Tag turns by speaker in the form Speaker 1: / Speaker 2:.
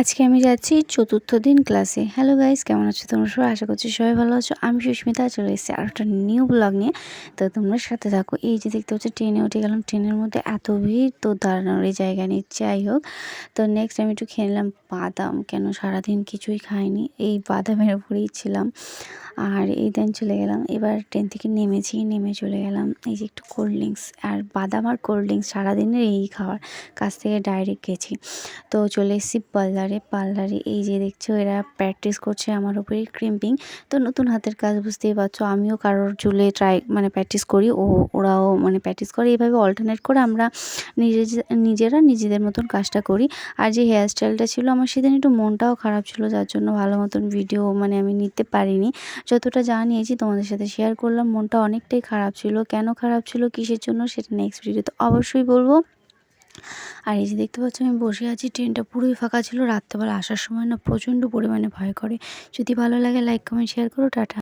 Speaker 1: আজকে আমি যাচ্ছি চতুর্থ দিন ক্লাসে। হ্যালো গাইস, কেমন আছো তোমরা সবাই? আশা করছি সবাই ভালো আছো। আমি সুস্মিতা চলে এসেছি আর একটা নিউ ব্লগ নিয়ে। তো তোমরা সাথে থাকো। এই যে দেখতে পাচ্ছ ট্রেনে উঠে গেলাম। ট্রেনের মধ্যে এত ভিড়, তো দাঁড়ানোর এই জায়গা নেই। যাই হোক, তো নেক্সট আমি একটু খেয়ে নিলাম বাদাম। কেন সারাদিন কিছুই খাইনি, এই বাদামের উপরেই ছিলাম। আর এই দেন চলে গেলাম। এবার ট্রেন থেকে নেমে চলে গেলাম। এই যে একটু কোল্ড ড্রিঙ্কস আর বাদাম আর কোল্ড ড্রিঙ্কস সারাদিনের এই খাওয়ার কাছ থেকে ডাইরেক্ট গেছি। তো চলে এসেছি পার্লারে এই যে দেখছো এরা প্র্যাকটিস করছে আমার উপরে ক্রিম্পিং। তো নতুন হাতের কাজ বুঝতেই পারছো, আমিও কারোর চুলে প্র্যাকটিস করি, ওরাও প্র্যাকটিস করে। এইভাবে অল্টারনেট করে আমরা নিজেরা নিজেদের মতন কাজটা করি। আর যে হেয়ার স্টাইলটা ছিল আমার সেদিন একটু মনটাও খারাপ ছিল, যার জন্য ভালো মতন ভিডিও আমি নিতে পারিনি। যতটা যা নিয়েছি তোমাদের সাথে শেয়ার করলাম। মনটা অনেকটাই খারাপ ছিল। কেন খারাপ ছিল, কিসের জন্য, সেটা নেক্সট ভিডিওতে অবশ্যই বলবো। আর এই যে দেখতে পাচ্ছ আমি বসে আছি, ট্রেনটা পুরোই ফাঁকা ছিল। রাত্রেবেলা আসার সময় না প্রচণ্ড পরিমাণে ভয় করে। যদি ভালো লাগে লাইক কমেন্ট শেয়ার করো। টাটা।